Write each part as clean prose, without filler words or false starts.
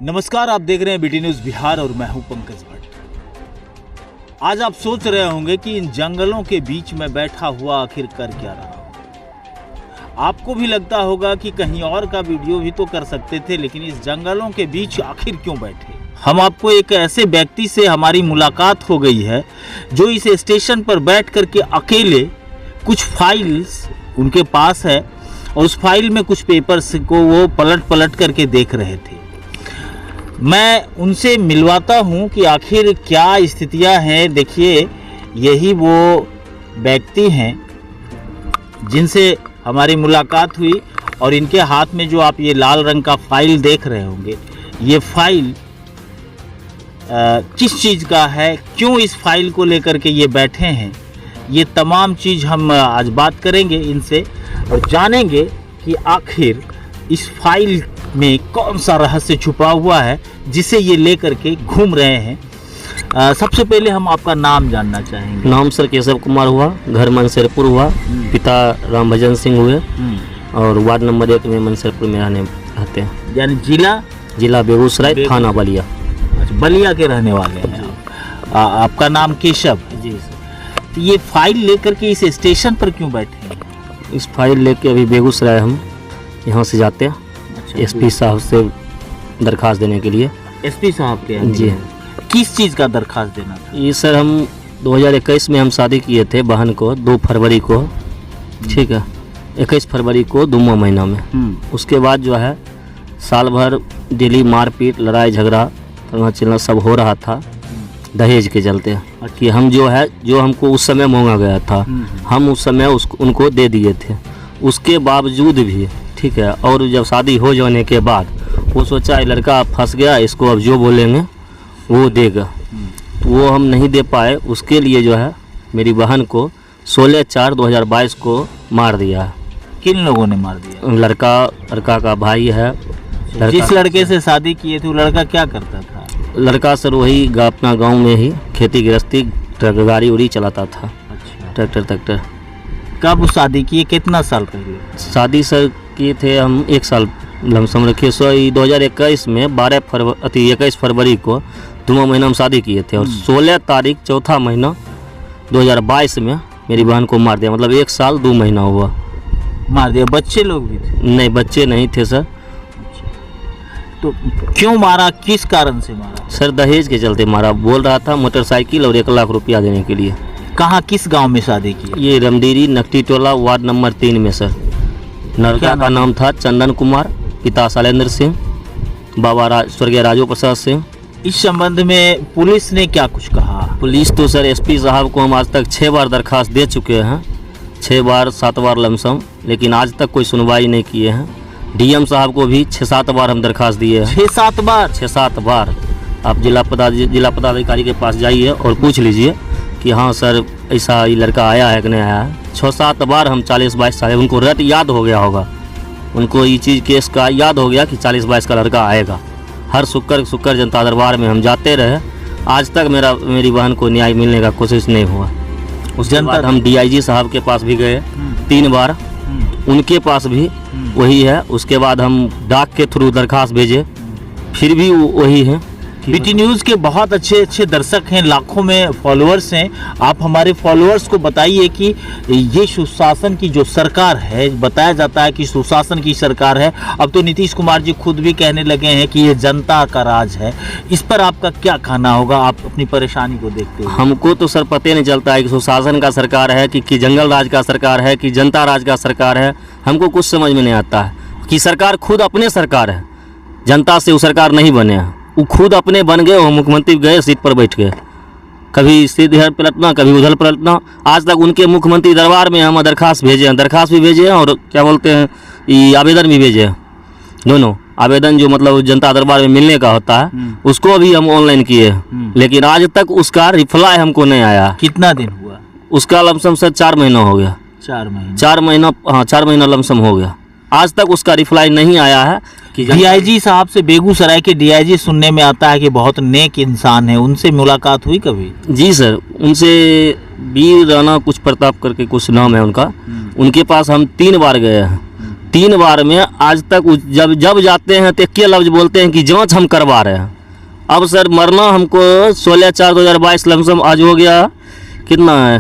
नमस्कार, आप देख रहे हैं बीटी न्यूज़ बिहार और मैं हूं पंकज भट्ट। आज आप सोच रहे होंगे कि इन जंगलों के बीच में बैठा हुआ आखिर कर क्या रहा हूं। आपको भी लगता होगा कि कहीं और का वीडियो भी तो कर सकते थे, लेकिन इस जंगलों के बीच आखिर क्यों बैठे। हम आपको एक ऐसे व्यक्ति से हमारी मुलाकात हो गई है जो इस स्टेशन पर बैठ करके अकेले कुछ फाइल्स उनके पास है और उस फाइल में कुछ पेपर्स को वो पलट पलट करके देख रहे थे। मैं उनसे मिलवाता हूं कि आखिर क्या स्थितियां हैं। देखिए, यही वो व्यक्ति हैं जिनसे हमारी मुलाकात हुई और इनके हाथ में जो आप ये लाल रंग का फाइल देख रहे होंगे, ये फाइल किस चीज़ का है, क्यों इस फाइल को लेकर के ये बैठे हैं, ये तमाम चीज़ हम आज बात करेंगे इनसे और जानेंगे कि आखिर इस फाइल में कौन सा रहस्य छुपा हुआ है जिसे ये लेकर के घूम रहे हैं। सबसे पहले हम आपका नाम जानना चाहेंगे। नाम सर केशव कुमार हुआ, घर मनसरपुर हुआ, पिता राम भजन सिंह हुए और वार्ड नंबर 1 में मनसरपुर में रहते हैं। यानी जिला बेगूसराय, थाना बलिया। अच्छा, बलिया के रहने वाले हैं आपका नाम केशव जी सर। तो ये फाइल लेकर के इस स्टेशन पर क्यों बैठे हैं? इस फाइल लेके अभी बेगूसराय हम यहाँ से जाते हैं एसपी साहब से दरखास्त देने के लिए। एसपी साहब के जी। किस चीज़ का दरखास्त देना था? ये सर हम 2021 में हम शादी किए थे बहन को 2 फरवरी को, ठीक है, 21 फरवरी को 2वां महीना में। उसके बाद जो है साल भर डेली मारपीट, लड़ाई झगड़ा, चलना सब हो रहा था दहेज के चलते कि हम जो हमको उस समय मांगा गया था हम उस समय उनको दे दिए थे। उसके बावजूद भी, ठीक है, और जब शादी हो जाने के बाद वो सोचा ये लड़का फंस गया, इसको अब जो बोलेंगे वो देगा, तो वो हम नहीं दे पाए। उसके लिए जो है मेरी बहन को 16/4/2022 को मार दिया है। किन लोगों ने मार दिया? लड़का का भाई है। जिस लड़के से शादी किए थे वो लड़का क्या करता था? लड़का सर वही अपना गांव में ही खेती गृहस्थी, गाड़ी उड़ी चलाता था। अच्छा। ट्रैक्टर। कब शादी किए, कितना साल पहले? शादी सर किए थे हम 1 साल लमसम रखिए। 2021 में 21 फरवरी को 2वां महीना हम शादी किए थे और 16 तारीख 4था महीना 2022 में मेरी बहन को मार दिया। मतलब 1 साल 2 महीना हुआ। मार दिया। बच्चे लोग भी थे? नहीं, बच्चे नहीं थे सर। तो क्यों मारा, किस कारण से मारा? सर दहेज के चलते मारा। बोल रहा था मोटरसाइकिल और 1 लाख रुपया देने के लिए। कहाँ, किस गांव में शादी की? ये रमदीरी नकटी टोला, वार्ड नंबर 3 में सर। लड़का का नाम था चंदन कुमार, पिता शैलेंद्र सिंह, बाबा स्वर्गीय राजू प्रसाद सिंह। इस संबंध में पुलिस ने क्या कुछ कहा? पुलिस तो सर एसपी साहब को हम आज तक 6 बार दरखास्त दे चुके हैं, 6 बार 7 बार लमसम, लेकिन आज तक कोई सुनवाई नहीं किए हैं। डीएम साहब को भी 6-7 बार हम दरखास्त दिए हैं। 6-7 बार? 6-7 बार। आप जिला पदाधिकारी के पास जाइए और पूछ लीजिए कि हाँ सर ऐसा ये लड़का आया है कि नहीं आया है। 6-7 बार हम 40-22 साल, उनको रट याद हो गया होगा, उनको ये चीज़ केस का याद हो गया कि 40-22 का लड़का आएगा। हर शुक्र जनता दरबार में हम जाते रहे, आज तक मेरी बहन को न्याय मिलने का कोशिश नहीं हुआ। उसके बाद हम DIG साहब के पास भी गए 3 बार, उनके पास भी वही है। उसके बाद हम डाक के थ्रू दरखास्त भेजे, फिर भी वही है। बीटी न्यूज़ के बहुत अच्छे दर्शक हैं, लाखों में फॉलोअर्स हैं। आप हमारे फॉलोअर्स को बताइए कि ये सुशासन की जो सरकार है, बताया जाता है कि सुशासन की सरकार है। अब तो नीतीश कुमार जी खुद भी कहने लगे हैं कि ये जनता का राज है। इस पर आपका क्या कहना होगा, आप अपनी परेशानी को देखते हुए? हमको तो सर पता नहीं चलता है कि सुशासन का सरकार है कि जंगल राज का सरकार है कि जनता राज का सरकार है। हमको कुछ समझ में नहीं आता है कि सरकार खुद अपने सरकार है, जनता से वो सरकार नहीं बने हैं। वो खुद अपने बन गए, वो मुख्यमंत्री गए सीट पर बैठ गए, कभी सीधे इधर पलटना कभी उधर पलटना। आज तक उनके मुख्यमंत्री दरबार में हम दरखास्त भेजे हैं, दरखास्त भी भेजे हैं और क्या बोलते हैं ये आवेदन भी भेजे हैं। दोनों आवेदन जो मतलब जनता दरबार में मिलने का होता है उसको भी हम ऑनलाइन किए हैं, लेकिन आज तक उसका रिप्लाई हमको नहीं आया। कितना दिन हुआ? उसका लमसम सर 4 महीना हो गया। 4 महीने? 4 महीना लमसम हो गया। आज तक उसका रिप्लाई नहीं आया है कि DIG साहब से, बेगूसराय के DIG सुनने में आता है कि बहुत नेक इंसान है, उनसे मुलाकात हुई कभी? जी सर, उनसे वीर राणा कुछ प्रताप करके कुछ नाम है उनका, उनके पास हम 3 बार गए हैं। 3 बार में आज तक जब जाते हैं तो एक ही लफ्ज बोलते हैं कि जांच हम करवा रहे हैं। अब सर मरना हमको 16/4/2022 लमसम आज हो गया कितना है,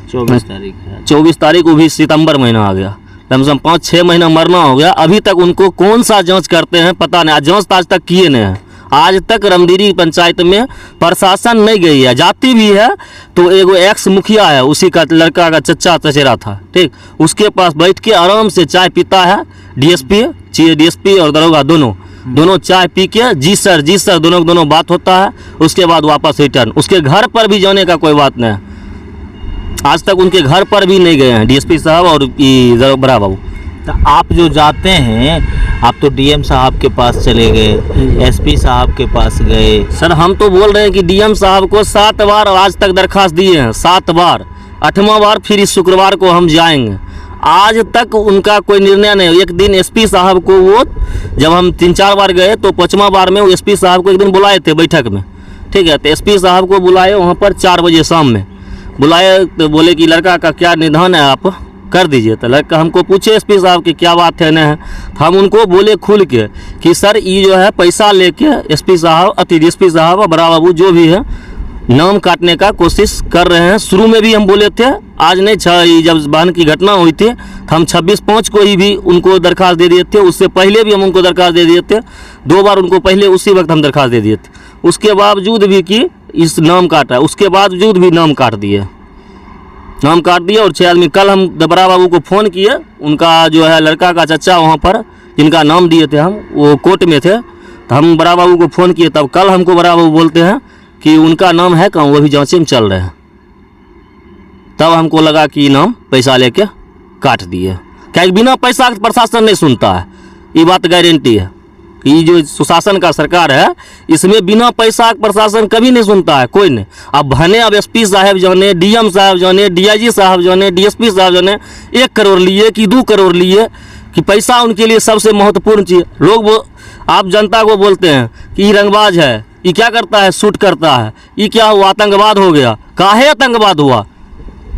24 तारीख है, 24 तारीख को भी सितंबर महीना आ गया, लमसम 5-6 महीना मरना हो गया। अभी तक उनको कौन सा जांच करते हैं पता नहीं, जांच तो आज तक किए नहीं है। आज तक रमदीरी पंचायत में प्रशासन नहीं गई है, जाती भी है तो एगो एक्स मुखिया है, उसी का लड़का का चचा चचेरा था, ठीक, उसके पास बैठ के आराम से चाय पीता है। डीएसपी और दरोगा दोनों चाय पी के जी सर दोनों बात होता है, उसके बाद वापस रिटर्न। उसके घर पर भी जाने का कोई बात नहीं है, आज तक उनके घर पर भी नहीं गए हैं डीएसपी साहब और बड़ा बाबू। तो आप जो जाते हैं, आप तो डीएम साहब के पास चले गए, एसपी साहब के पास गए। सर हम तो बोल रहे हैं कि डीएम साहब को 7 बार आज तक दरखास्त दिए हैं, 7 बार, 8वां बार फिर इस शुक्रवार को हम जाएंगे, आज तक उनका कोई निर्णय नहीं। एक दिन एसपी साहब को वो जब हम 3-4 बार गए तो 5वां बार में वो एसपी साहब को एक दिन बुलाए थे बैठक में, ठीक है, तो एसपी साहब को बुलाए वहाँ पर 4 बजे शाम में बुलाए, तो बोले कि लड़का का क्या निधन है आप कर दीजिए। तो लड़का हमको पूछे एसपी साहब की क्या बात है न है, तो हम उनको बोले खुल के कि सर ये जो है पैसा लेके एसपी साहब डीएसपी साहब बड़ा बाबू जो भी है नाम काटने का कोशिश कर रहे हैं। शुरू में भी हम बोले थे, आज नहीं, जब बहन की घटना हुई थी तो हम 26/5 को ही भी उनको दरखास्त दे दिए थे, उससे पहले भी हम उनको दरखास्त दे दिए थे, 2 बार उनको पहले उसी वक्त हम दरखास्त दे दिए थे। उसके बावजूद भी कि इस नाम काटा, उसके बावजूद भी नाम काट दिए और 6 आदमी। कल हम बड़ा बाबू को फ़ोन किए, उनका जो है लड़का का चचा वहाँ पर जिनका नाम दिए थे हम, वो कोर्ट में थे, तो हम बड़ा बाबू को फ़ोन किए, तब कल हमको बड़ा बाबू बोलते हैं कि उनका नाम है कहाँ, वो भी जांच में चल रहे हैं। तब हमको लगा कि नाम पैसा लेके काट दिए, क्या बिना पैसा के प्रशासन नहीं सुनता है, ये बात गारंटी है कि ये जो सुशासन का सरकार है इसमें बिना पैसा के प्रशासन कभी नहीं सुनता है, कोई नहीं। अब भने अब एसपी साहब जाने, डीएम साहब जाने, डीआईजी साहब जाने, डीएसपी साहब जाने 1 करोड़ लिए कि 2 करोड़ लिए कि पैसा उनके लिए सबसे महत्वपूर्ण चीज़। लोग वो आप जनता को बोलते हैं कि ये रंगबाज है, ये क्या करता है, शूट करता है, ये क्या हुआ, आतंकवाद हो गया। काहे आतंकवाद हुआ?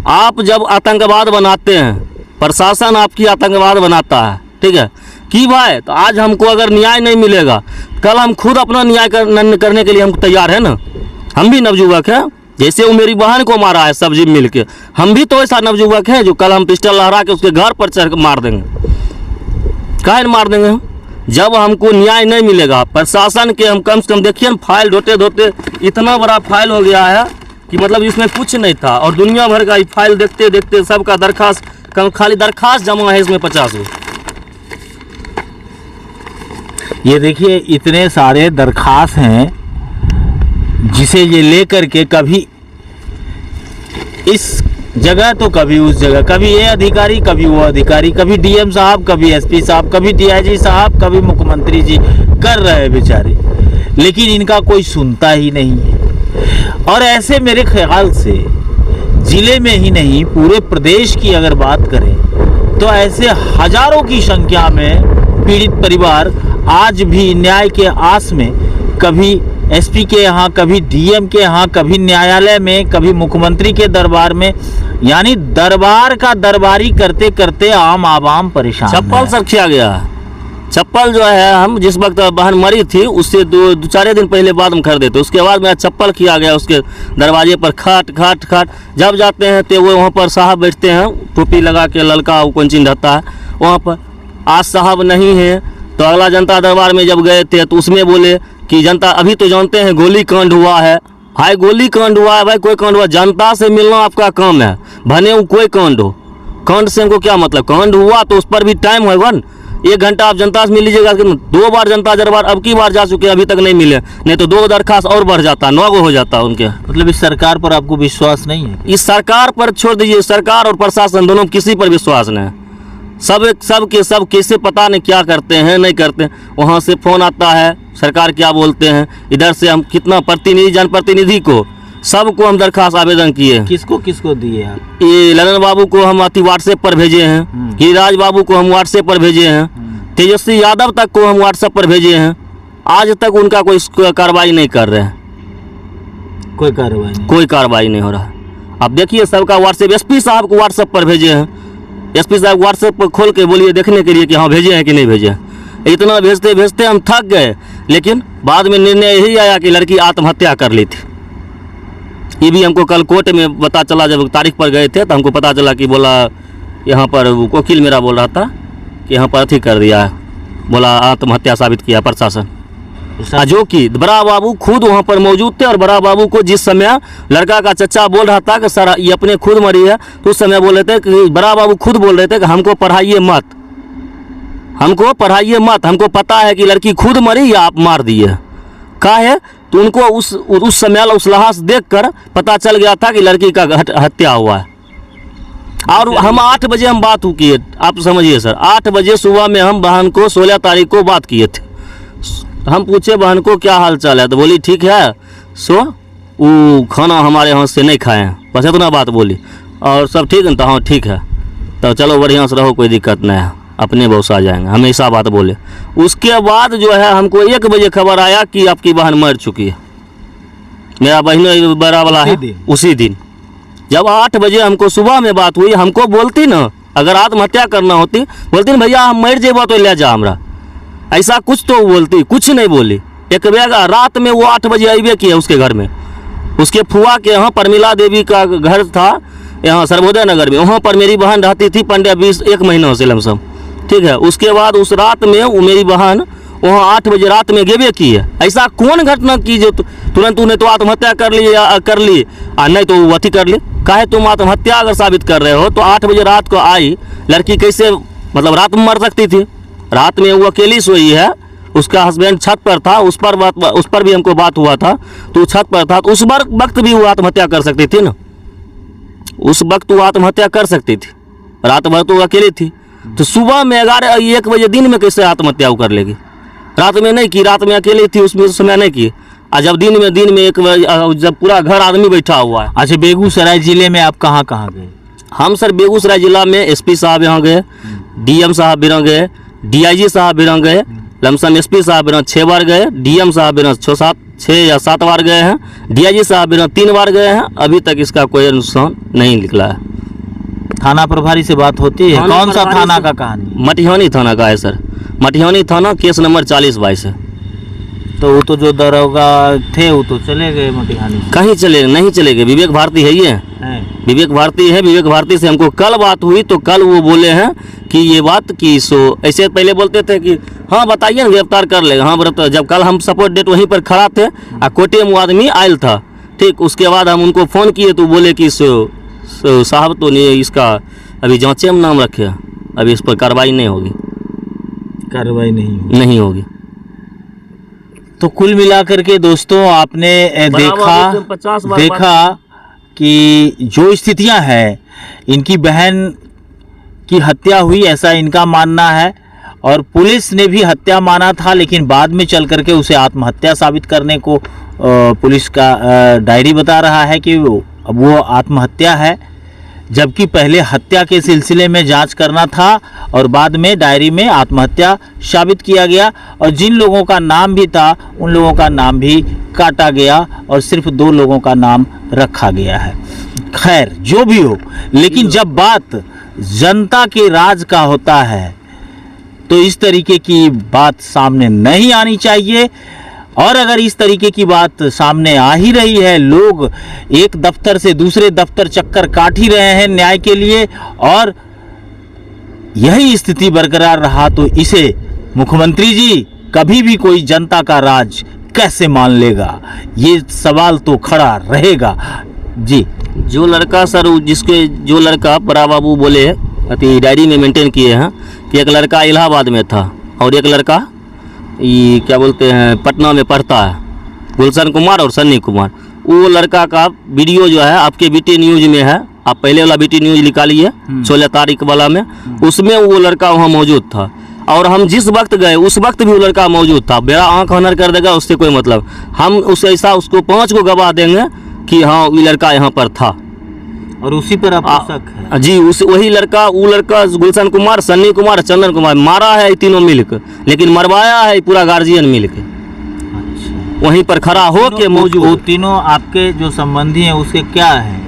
आप जब आतंकवाद बनाते हैं, प्रशासन आपकी आतंकवाद बनाता है, ठीक है कि भाई, तो आज हमको अगर न्याय नहीं मिलेगा, कल हम खुद अपना न्याय करने के लिए हम तैयार है ना। हम भी नवयुवक हैं, जैसे वो मेरी बहन को मारा है सब जिम मिल के, हम भी तो ऐसा नवयुवक हैं जो कल हम पिस्टल लहरा के उसके घर पर चढ़ मार देंगे। काहे मार देंगे हम? जब हमको न्याय नहीं मिलेगा, प्रशासन के हम कम से कम देखिए ना, फाइल ढोते इतना बड़ा फाइल हो गया है कि मतलब इसमें कुछ नहीं था, और दुनिया भर का फाइल देखते सबका दरखास्त, खाली दरखास्त जमा है इसमें 50 गो। ये देखिए इतने सारे दरखास्त हैं जिसे ये लेकर के कभी इस जगह तो कभी उस जगह, कभी ये अधिकारी कभी वो अधिकारी, कभी डीएम साहब कभी एसपी साहब कभी डीआईजी साहब कभी मुख्यमंत्री जी कर रहे हैं बेचारे, लेकिन इनका कोई सुनता ही नहीं है। और ऐसे मेरे ख्याल से जिले में ही नहीं पूरे प्रदेश की अगर बात करें तो ऐसे हजारों की संख्या में पीड़ित परिवार आज भी न्याय के आस में, कभी एसपी के यहाँ, कभी डीएम के यहाँ, कभी न्यायालय में, कभी मुख्यमंत्री के दरबार में, यानी दरबार का दरबारी करते करते आम आवाम परेशान। चप्पल सब खिया गया है। चप्पल जो है हम जिस वक्त बहन मरी थी उससे 2-4 दिन पहले बाद हम खरीदे थे, उसके बाद मेरा चप्पल किया गया उसके दरवाजे पर, खाट जब जाते हैं तो वो वहाँ पर साहब बैठते हैं टोपी लगा के, ललका कौन चीज रहता है वहाँ पर। आज साहब नहीं है तो अगला जनता दरबार में जब गए थे तो उसमें बोले कि जनता, अभी तो जानते हैं गोली कांड हुआ है। भाई गोली कांड हुआ है, भाई कोई कांड हुआ, जनता से मिलना आपका काम है, भने वो कोई कांड हो, कांड से हमको क्या मतलब, कांड हुआ तो उस पर भी टाइम होगा न। 1 घंटा आप जनता से मिल लीजिएगा, 2 बार जनता दरबार अब की बार जा चुके अभी तक नहीं मिले, नहीं तो 2 दरखास्त और बढ़ जाता, 9 गो हो जाता उनके। मतलब इस सरकार पर आपको विश्वास नहीं है? इस सरकार पर छोड़ दीजिए, सरकार और प्रशासन दोनों किसी पर विश्वास नहीं है। सब कैसे पता नहीं क्या करते हैं नहीं करते। वहाँ से फ़ोन आता है, सरकार क्या बोलते हैं, इधर से हम कितना प्रतिनिधि, जनप्रतिनिधि को सबको हम दरखास्त आवेदन किए। किसको दिए आप? ये ललन बाबू को हम व्हाट्सएप पर भेजे हैं, गिरिराज बाबू को हम व्हाट्सएप पर भेजे हैं, तेजस्वी यादव तक को हम व्हाट्सएप पर भेजे हैं। आज तक उनका कोई कार्रवाई नहीं कर रहे हैं, कोई कार्रवाई नहीं हो रहा है। अब देखिए सबका व्हाट्सएप, एसपी साहब को व्हाट्सएप पर भेजे हैं, एसपी साहब व्हाट्सएप पर खोल के बोलिए देखने के लिए कि हाँ भेजे हैं कि नहीं भेजे हैं। इतना भेजते भेजते हम थक गए, लेकिन बाद में निर्णय यही आया कि लड़की आत्महत्या कर ली थी। ये भी हमको कल कोर्ट में पता चला, जब तारीख पर गए थे तो हमको पता चला कि बोला यहाँ पर वकील मेरा बोल रहा था कि यहाँ पर अथी कर दिया है, बोला आत्महत्या साबित किया प्रशासन। जो कि बड़ा बाबू खुद वहाँ पर मौजूद थे, और बड़ा बाबू को जिस समय लड़का का चचा बोल रहा था कि सर ये अपने खुद मरी है, तो उस समय बोल रहे थे कि बड़ा बाबू खुद बोल रहे थे कि हमको पढ़ाइए मत, हमको पढ़ाइए मत, हमको पता है कि लड़की खुद मरी या आप मार दिए। का है तो उनको उस समय उस लहास देखकर पता चल गया था कि लड़की का हत्या हुआ है। और हम 8 बजे हम बात किए, आप समझिए सर, 8 बजे सुबह में हम बहन को 16 तारीख को बात किए थे। हम पूछे बहन को क्या हाल चाल है, तो बोली ठीक है, सो वो खाना हमारे यहाँ से नहीं खाए हैं, बस इतना बात बोली। और सब ठीक है, तो हाँ ठीक है, तो चलो बढ़िया से रहो, कोई दिक्कत नहीं है, अपने बहुत आ जाएंगे, हमेशा बात बोले। उसके बाद जो है हमको 1 बजे खबर आया कि आपकी बहन मर चुकी है, मेरा बहन बड़ा वाला है। उसी दिन जब 8 बजे हमको सुबह में बात हुई, हमको बोलती ना, अगर आत्महत्या करना होती बोलती ना भैया हम मर जेबा तो ले जा हमरा, ऐसा कुछ तो बोलती, कुछ नहीं बोली। एक बेग रात में वो 8 बजे अबे किया उसके घर में, उसके फुआ के यहाँ परमिला देवी का घर था यहाँ सर्वोदय नगर में, वहाँ पर मेरी बहन रहती थी 15-20 महीनों से लमसम, ठीक है। उसके बाद उस रात में वो मेरी बहन वहाँ 8 बजे रात में गेबे की है। ऐसा कौन घटना की जो तुरंत उन्हें तो आत्महत्या कर ली या कर ली, और नहीं तो वो अथी कर ली। काहे तुम आत्महत्या अगर साबित कर रहे हो तो 8 बजे रात को आई लड़की, कैसे मतलब रात में मर सकती थी? रात में वो अकेली सोई है, उसका हस्बैंड छत पर था, उस पर भी हमको बात हुआ था, तो छत पर था, तो उस वक्त भी वो आत्महत्या कर सकती थी ना, उस वक्त वो आत्महत्या कर सकती थी, रात भर तो अकेली थी। तो सुबह में 1 बजे दिन में कैसे आत्महत्या कर लेगी? रात में नहीं की, रात में अकेली थी, उसमें समय नहीं की। और जब दिन में 1 बजे जब पूरा घर आदमी बैठा हुआ है। अच्छा, बेगूसराय जिले में आप कहाँ कहाँ गए? हम सर बेगूसराय जिला में एसपी साहब यहाँ गए, डीएम साहब भी गए, डीआईजी साहब भी गए, लमसम एसपी साहब भी 6 बार गए, डीएम साहब भी 6 या 7 बार गए हैं, डीआईजी साहब भी 3 बार गए हैं। अभी तक इसका कोई नुकसान नहीं निकला है। थाना प्रभारी से बात होती है? कौन सा थाना का कहानी? मटिहानी थाना का है सर, मटिहानी थाना, केस नंबर 40/22 है। तो वो तो जो दरोगा थे वो तो चले गए मटिहानी से। कहीं चले नहीं चले गए, विवेक भारती है ये, विवेक भारती है। विवेक भारती से हमको कल बात हुई तो कल वो बोले हैं कि ये बात की सो ऐसे पहले बोलते थे कि हाँ बताइए ना गिरफ्तार कर लेगा, हाँ। जब कल हम सपोर्ट डेट वहीं पर खड़ा थे और कोटे में आदमी आयल था, ठीक। उसके बाद हम उनको फ़ोन किए तो बोले कि साहब तो नहीं, इसका अभी जांचे में नाम रखे, अभी इस पर कार्रवाई नहीं होगी, कार्रवाई नहीं होगी। तो कुल मिलाकर के दोस्तों आपने देखा कि जो स्थितियां हैं, इनकी बहन की हत्या हुई ऐसा इनका मानना है, और पुलिस ने भी हत्या माना था, लेकिन बाद में चल करके उसे आत्महत्या साबित करने को पुलिस का डायरी बता रहा है कि वो आत्महत्या है, जबकि पहले हत्या के सिलसिले में जांच करना था और बाद में डायरी में आत्महत्या साबित किया गया। और जिन लोगों का नाम भी था उन लोगों का नाम भी काटा गया और सिर्फ 2 लोगों का नाम रखा गया है। खैर जो भी हो, लेकिन जब बात जनता के राज का होता है तो इस तरीके की बात सामने नहीं आनी चाहिए। और अगर इस तरीके की बात सामने आ ही रही है, लोग एक दफ्तर से दूसरे दफ्तर चक्कर काट ही रहे हैं न्याय के लिए, और यही स्थिति बरकरार रहा तो इसे मुख्यमंत्री जी कभी भी कोई जनता का राज कैसे मान लेगा, ये सवाल तो खड़ा रहेगा जी। जो लड़का सर जो लड़का बड़ा बाबू बोले अति डायरी में मेंटेन किए हैं कि एक लड़का इलाहाबाद में था और एक लड़का ये क्या बोलते हैं पटना में पढ़ता है, गुलशन कुमार और सन्नी कुमार। वो लड़का का वीडियो जो है आपके बीटी न्यूज में है, आप पहले वाला बीटी न्यूज निकालिए 16 तारीख वाला में, उसमें वो लड़का वहाँ मौजूद था। और हम जिस वक्त गए उस वक्त भी वो लड़का मौजूद था। मेरा आंख हनर कर देगा उससे कोई मतलब, हम उस ऐसा उसको 5 को गवाह देंगे कि हाँ ये लड़का यहाँ पर था, और उसी पर आपको शक है? जी, वही लड़का, वो लड़का गुलशन कुमार, सन्नी कुमार, चंदन कुमार मारा है ये तीनों मिलकर, लेकिन मरवाया है पूरा गार्जियन मिलकर। अच्छा। वहीं पर खड़ा हो के मौजूद। वो तीनों आपके जो संबंधी हैं उसके क्या है?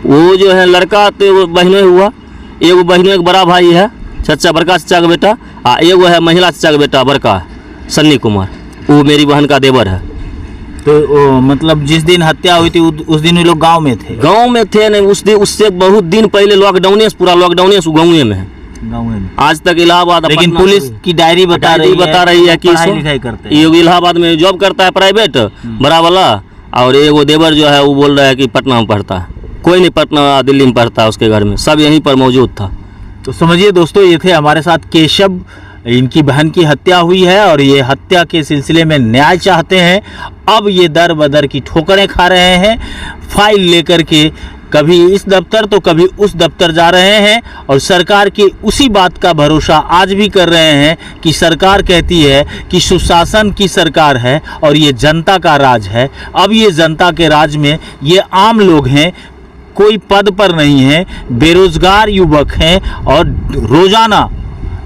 वो जो है लड़का तो बहनों हुआ, एगो बहनों एक बड़ा भाई है, चचा बड़का चचा का बेटा, आ एगो है महिला चचा का बेटा बड़का सन्नी कुमार, वो मेरी बहन का देवर है। तो मतलब जिस दिन हत्या हुई थी उस दिन ये लोग गांव में थे? गांव में थे नहीं, उस दिन उससे बहुत दिन पहले लॉकडाउन पूरा लॉकडाउन गाँव में है, गाँव में। आज तक इलाहाबाद, लेकिन पुलिस की डायरी बता रही है कि पढ़ाई लिखाई करते हैं। ये इलाहाबाद में जॉब करता है प्राइवेट बड़ा वाला, और एगो देवर जो है वो बोल रहा है कि पटना में पढ़ता है। कोई नहीं पटना दिल्ली में पढ़ता है, उसके घर में सब यहीं पर मौजूद था। तो समझिए दोस्तों, ये थे हमारे साथ केशव, इनकी बहन की हत्या हुई है और ये हत्या के सिलसिले में न्याय चाहते हैं। अब ये दर बदर की ठोकरें खा रहे हैं, फाइल लेकर के कभी इस दफ्तर तो कभी उस दफ्तर जा रहे हैं और सरकार की उसी बात का भरोसा आज भी कर रहे हैं कि सरकार कहती है कि सुशासन की सरकार है और ये जनता का राज है। अब ये जनता के राज में ये आम लोग हैं, कोई पद पर नहीं है, बेरोजगार युवक हैं और रोजाना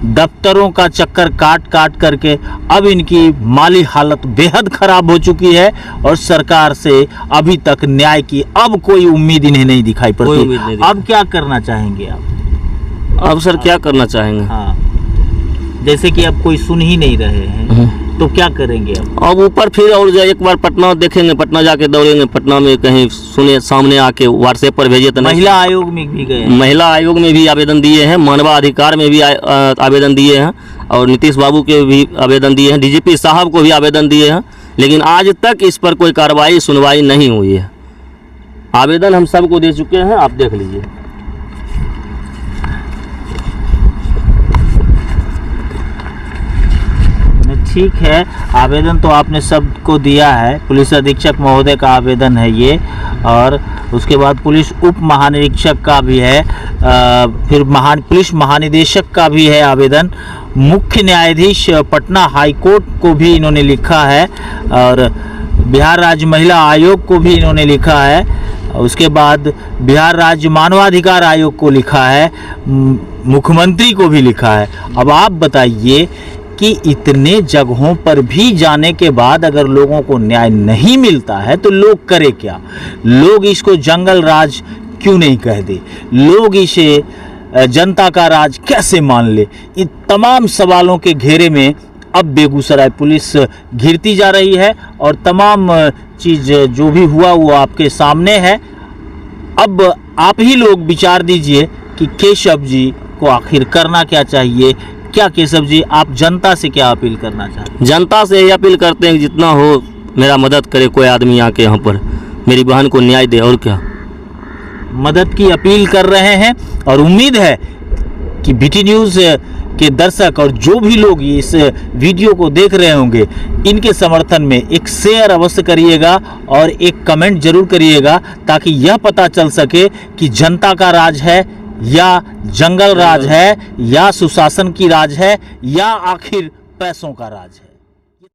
दफ्तरों का चक्कर काट काट करके अब इनकी माली हालत बेहद खराब हो चुकी है और सरकार से अभी तक न्याय की अब कोई उम्मीद इन्हें नहीं दिखाई पड़ती। अब क्या करना चाहेंगे आप? अब सर क्या करना चाहेंगे? हाँ, जैसे कि अब कोई सुन ही नहीं रहे हैं तो क्या करेंगे अब ऊपर फिर और एक बार पटना देखेंगे, पटना जाके दौड़ेंगे, पटना में कहीं सुने सामने आके व्हाट्सएप पर भेजे तो महिला आयोग में भी गए, महिला आयोग में भी आवेदन दिए हैं, मानवा अधिकार में भी आवेदन दिए हैं और नीतीश बाबू के भी आवेदन दिए हैं, डीजीपी साहब को भी आवेदन दिए हैं, लेकिन आज तक इस पर कोई कार्रवाई सुनवाई नहीं हुई है। आवेदन हम सबको दे चुके हैं, आप देख लीजिए। ठीक है, आवेदन तो आपने सबको दिया है, पुलिस अधीक्षक महोदय का आवेदन है ये, और उसके बाद पुलिस उप महानिरीक्षक का भी है, फिर पुलिस महानिदेशक का भी है आवेदन, मुख्य न्यायाधीश पटना हाई कोर्ट को भी इन्होंने लिखा है और बिहार राज्य महिला आयोग को भी इन्होंने लिखा है, उसके बाद बिहार राज्य मानवाधिकार आयोग को लिखा है, मुख्यमंत्री को भी लिखा है। अब आप बताइए कि इतने जगहों पर भी जाने के बाद अगर लोगों को न्याय नहीं मिलता है तो लोग करे क्या? लोग इसको जंगल राज क्यों नहीं कह दे? लोग इसे जनता का राज कैसे मान ले? इन तमाम सवालों के घेरे में अब बेगूसराय पुलिस घिरती जा रही है और तमाम चीज़ जो भी हुआ वो आपके सामने है। अब आप ही लोग विचार दीजिए कि केशव जी को आखिर करना क्या चाहिए। क्या केशव जी, आप जनता से क्या अपील करना चाहते हैं? जनता से यही अपील करते हैं कि जितना हो मेरा मदद करे कोई आदमी आके यहाँ पर मेरी बहन को न्याय दे, और क्या। मदद की अपील कर रहे हैं और उम्मीद है कि बीटी न्यूज़ के दर्शक और जो भी लोग इस वीडियो को देख रहे होंगे इनके समर्थन में एक शेयर अवश्य करिएगा और एक कमेंट जरूर करिएगा ताकि यह पता चल सके कि जनता का राज है या जंगल राज है या सुशासन की राज है या आखिर पैसों का राज है।